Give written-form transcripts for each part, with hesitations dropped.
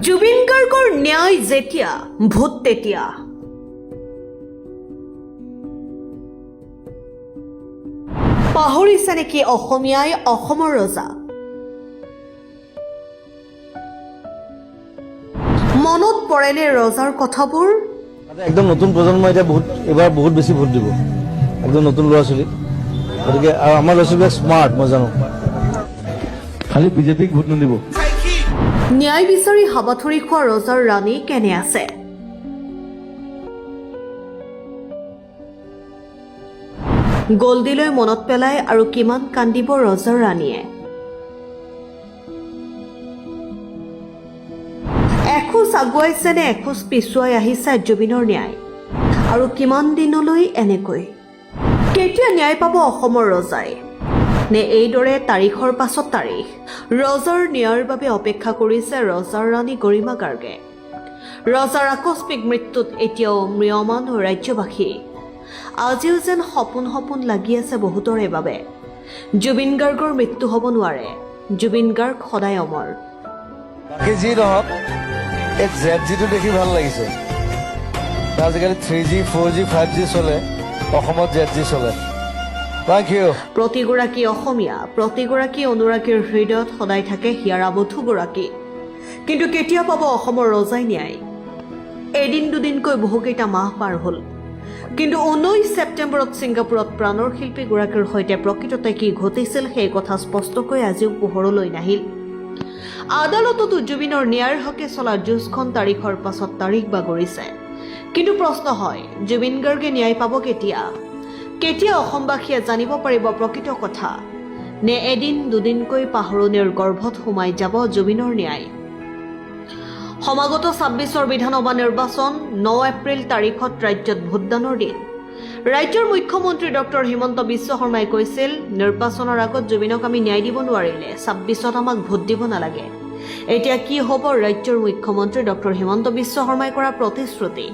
জুবিন গাৰ্গৰ ন্যায় যেতিয়া ভোট তেতিয়া পাহৰিছে নেকি অসমীয়াই অসমৰ ৰজা মনত পৰেনে ৰজাৰ কথাবোৰ একদম নতুন প্ৰজন্ম এতিয়া এবাৰ বহুত বেছি ভোট দিব একদম নতুন ল'ৰা ছোৱালী গতিকে আৰু আমাৰ ল'ৰা ছোৱালীবিলাক স্মাৰ্ট মই জানো খালি বিজেপিক ভোট নিদিব ন্যায় বিচাৰি হাবাথুৰি খোৱা ৰজাৰ ৰাণী কেনে আছে গল্ডিলৈ মনত পেলাই আৰু কিমান কান্দিব ৰজাৰ ৰাণীয়ে এখোজ আগুৱাইছে নে এখোজ পিছুৱাই আহিছে জুবিনৰ ন্যায় আৰু কিমান দিনলৈ এনেকৈ কেতিয়া ন্যায় পাব অসমৰ ৰজাই নে এইদৰে তাৰিখৰ পাছত তাৰিখ ৰজাৰ ন্যায়ৰ বাবে অপেক্ষা কৰিছে ৰজাৰ ৰাণী গৰিমা গাৰ্গে ৰজাৰ আকস্মিক মৃত্যুত এতিয়াও ম্ৰিয়মান ৰাজ্যবাসী আজিও যেন সপোন লাগি আছে বহুতৰে বাবে জুবিন গাৰ্গৰ মৃত্যু হ'ব নোৱাৰে জুবিন গাৰ্গ সদায় অমৰ বাকী যি নহওক এই জেডজিটো দেখি ভাল লাগিছে আজিকালি 3G 4G 5G চলে অসমত জেডজি চলে প্ৰতিগৰাকী অসমীয়া প্ৰতিগৰাকী অনুৰাগীৰ হৃদয়ত সদায় থাকে হিয়াৰা বধুগৰাকী কিন্তু কেতিয়া পাব অসমৰ ৰজাই ন্যায় এদিন দুদিনকৈ বহুকেইটা মাহ পাৰ হ'ল কিন্তু 19 ছেপ্টেম্বৰত ছিংগাপুৰত প্ৰাণৰ শিল্পীগৰাকীৰ সৈতে প্ৰকৃততে কি ঘটিছিল সেই কথা স্পষ্টকৈ আজিও পোহৰলৈ নাহিল আদালততো জুবিনৰ ন্যায়ৰ হকে চলা যুঁজখন তাৰিখৰ পাছত তাৰিখ বাগৰিছে কিন্তু প্ৰশ্ন হয় জুবিন গাৰ্গে ন্যায় পাব কেতিয়া অসমবাসীয়ে জানিব পাৰিব প্ৰকৃত কথা নে এদিন দুদিনকৈ পাহৰণিৰ গৰ্ভত সোমাই যাব জুবিনৰ ন্যায় সমাগত 26ৰ বিধানসভা নিৰ্বাচন 9 এপ্ৰিল তাৰিখত ৰাজ্যত ভোটদানৰ দিন ৰাজ্যৰ মুখ্যমন্ত্ৰী ডক্টৰ হিমন্ত বিশ্ব শৰ্মাই কৈছিল নিৰ্বাচনৰ আগত জুবিনক আমি ন্যায় দিব নোৱাৰিলে 26ত আমাক ভোট দিব নালাগে এতিয়া কি হ'ব ৰাজ্যৰ মুখ্যমন্ত্ৰী ডক্টৰ হিমন্ত বিশ্ব শৰ্মাই কৰা প্ৰতিশ্ৰুতি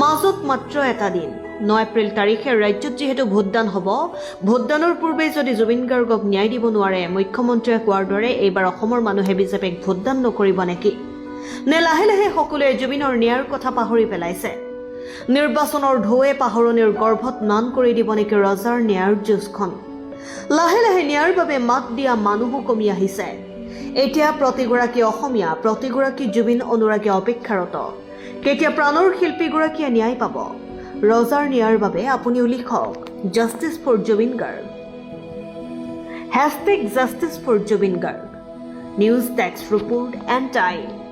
মাজত মাত্ৰ এটা দিন 9 এপ্ৰিল তাৰিখে ৰাজ্যত যেহেতু ভোটদান হ'ব ভোটদানৰ পূৰ্বে যদি জুবিন গাৰ্গক ন্যায় দিব নোৱাৰে মুখ্যমন্ত্ৰীয়ে কোৱাৰ দৰে এইবাৰ অসমৰ মানুহে বিজেপিক ভোটদান নকৰিব নেকি নে লাহে লাহে সকলোৱে জুবিনৰ ন্যায়ৰ কথা পাহৰি পেলাইছে নিৰ্বাচনৰ ঢৌৱে পাহৰণিৰ গৰ্ভত নান কৰি দিব নেকি ৰজাৰ ন্যায়ৰ যুঁজখন লাহে লাহে ন্যায়ৰ বাবে মাত দিয়া মানুহো কমি আহিছে এতিয়া প্ৰতিগৰাকী অসমীয়া প্ৰতিগৰাকী জুবিন অনুৰাগী অপেক্ষাৰত কেতিয়া প্ৰাণৰ শিল্পীগৰাকীয়ে ন্যায় পাব ৰজাৰ ন্যায়ৰ বাবে আপুনিও লিখক justice for Zubeen Garg #justice for Zubeen Garg news desk report and time